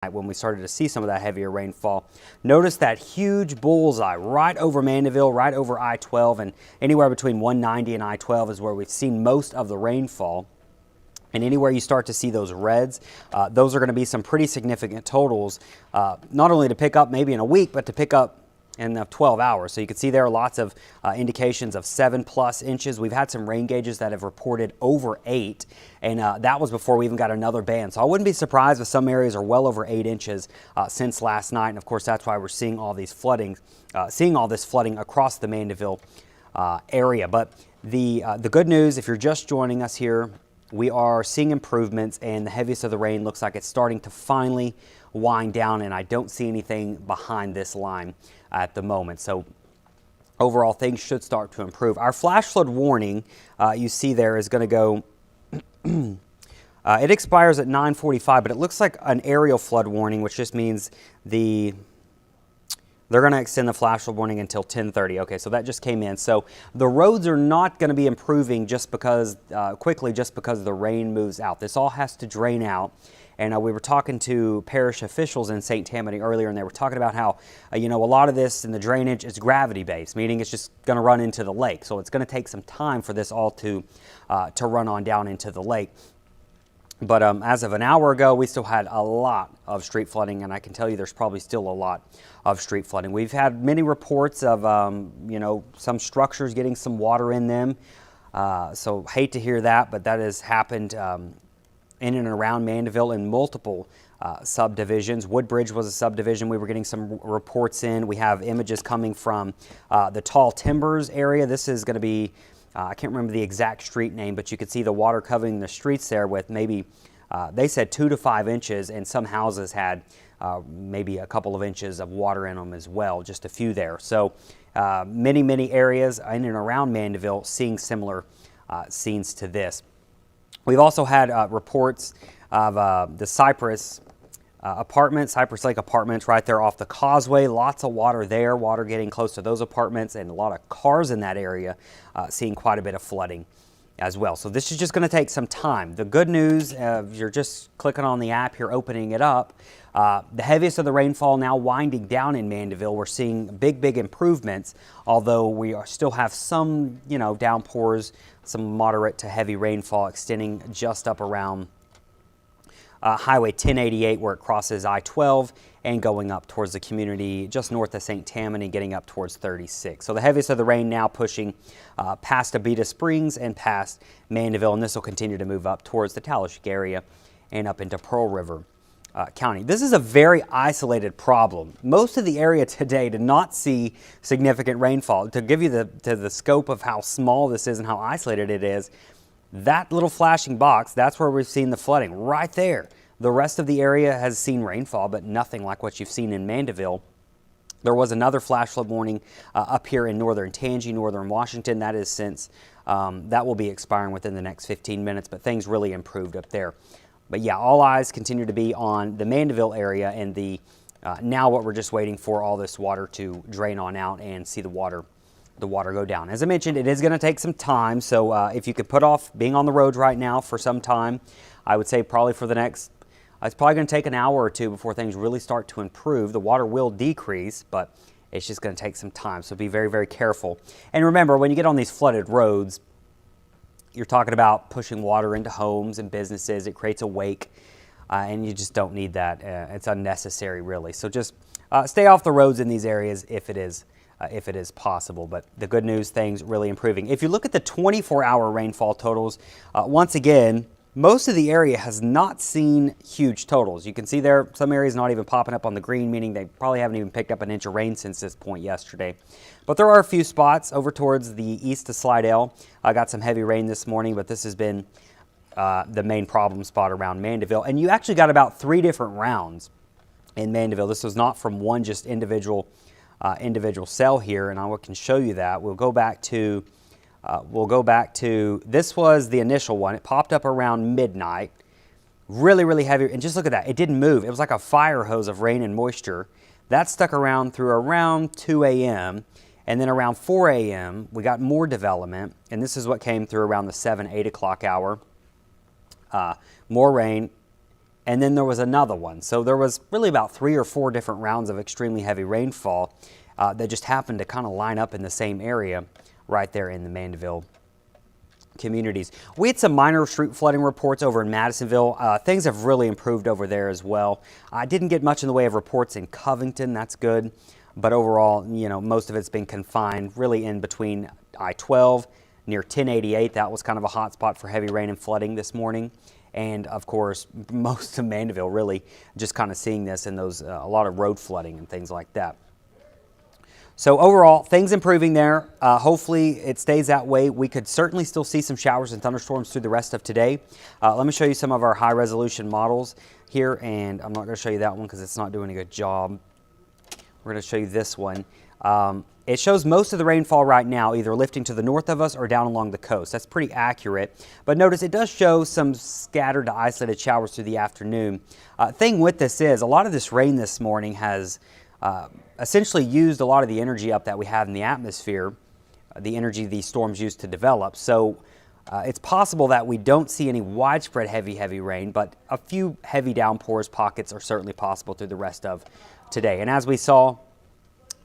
when we started to see some of that heavier rainfall. Notice that huge bullseye right over Mandeville, right over I-12, and anywhere between 190 and I-12 is where we've seen most of the rainfall. And anywhere you start to see those reds, those are going to be some pretty significant totals, not only to pick up maybe in a week, but to pick up in 12 hours. So you can see there are lots of indications of 7+ inches. We've had some rain gauges that have reported over 8, and that was before we even got another band. So I wouldn't be surprised if some areas are well over 8 inches since last night. And of course, that's why we're seeing all these flooding, all this flooding across the Mandeville area. But the good news, if you're just joining us here, we are seeing improvements, and the heaviest of the rain looks like it's starting to finally wind down, and I don't see anything behind this line at the moment. So overall, things should start to improve. Our flash flood warning, you see there, is going to go, it expires at 9:45, but it looks like an aerial flood warning, which just means they're going to extend the flash flood warning until 10:30. Okay, so that just came in. So the roads are not going to be improving just because, quickly, just because the rain moves out. This all has to drain out. And we were talking to parish officials in St. Tammany earlier, and they were talking about how, a lot of this in the drainage is gravity-based, meaning it's just going to run into the lake. So it's going to take some time for this all to run on down into the lake. But as of an hour ago, we still had a lot of street flooding, and I can tell you there's probably still a lot of street flooding. We've had many reports of, some structures getting some water in them. So hate to hear that, but that has happened in and around Mandeville in multiple subdivisions. Woodbridge was a subdivision we were getting some reports in. We have images coming from the Tall Timbers area. This is going to be, I can't remember the exact street name, but you could see the water covering the streets there with maybe, they said 2 to 5 inches, and some houses had maybe a couple of inches of water in them as well, just a few there. So many areas in and around Mandeville seeing similar scenes to this. We've also had reports of the Cypress Lake Apartments right there off the causeway. Lots of water there, water getting close to those apartments, and a lot of cars in that area seeing quite a bit of flooding as well. So this is just going to take some time. The good news, you're just clicking on the app here, opening it up. The heaviest of the rainfall now winding down in Mandeville. We're seeing big improvements, although we still have some, downpours, some moderate to heavy rainfall extending just up around Highway 1088 where it crosses I-12 and going up towards the community just north of St. Tammany, getting up towards 36. So the heaviest of the rain now pushing past Abita Springs and past Mandeville, and this will continue to move up towards the Talishik area and up into Pearl River County. This is a very isolated problem. Most of the area today did not see significant rainfall. To give you the scope of how small this is and how isolated it is, that little flashing box, that's where we've seen the flooding, right there. The rest of the area has seen rainfall, but nothing like what you've seen in Mandeville. There was another flash flood warning up here in northern Tangi, northern Washington. That is since, that will be expiring within the next 15 minutes, but things really improved up there. But yeah, all eyes continue to be on the Mandeville area and the now what we're just waiting for all this water to drain on out and see the water go down. As I mentioned, it is going to take some time, so if you could put off being on the road right now for some time, I would say probably for the next, it's probably going to take an hour or two before things really start to improve. The water will decrease, but it's just going to take some time, so be very careful. And remember, when you get on these flooded roads, you're talking about pushing water into homes and businesses. It creates a wake, and you just don't need that. It's unnecessary, really. So just stay off the roads in these areas if it is possible. But the good news, things really improving. If you look at the 24-hour rainfall totals, once again, most of the area has not seen huge totals. You can see there, some areas not even popping up on the green, meaning they probably haven't even picked up an inch of rain since this point yesterday. But there are a few spots over towards the east of Slidell. I got some heavy rain this morning, but this has been the main problem spot around Mandeville. And you actually got about 3 different rounds in Mandeville. This was not from one just individual cell here, and I can show you that. We'll go back to, this was the initial one. It popped up around midnight, really heavy, and just look at that. It didn't move. It was like a fire hose of rain and moisture. That stuck around through around 2 a.m., and then around 4 a.m., we got more development, and this is what came through around the 7, 8 o'clock hour. More rain, and then there was another one. So there was really about 3 or 4 different rounds of extremely heavy rainfall that just happened to kind of line up in the same area right there in the Mandeville communities. We had some minor street flooding reports over in Madisonville. Things have really improved over there as well. I didn't get much in the way of reports in Covington. That's good. But overall, you know, most of it's been confined really in between I-12 near 1088. That was kind of a hot spot for heavy rain and flooding this morning. And of course, most of Mandeville really just kind of seeing this in those, a lot of road flooding and things like that. So overall, things improving there. Hopefully it stays that way. We could certainly still see some showers and thunderstorms through the rest of today. Let me show you some of our high resolution models here, and I'm not going to show you that one because it's not doing a good job. We're going to show you this one. It shows most of the rainfall right now either lifting to the north of us or down along the coast. That's pretty accurate. But notice it does show some scattered to isolated showers through the afternoon. Thing with this is a lot of this rain this morning has essentially used a lot of the energy up that we have in the atmosphere, the energy these storms used to develop. So it's possible that we don't see any widespread heavy rain, but a few heavy downpours pockets are certainly possible through the rest of today. And as we saw,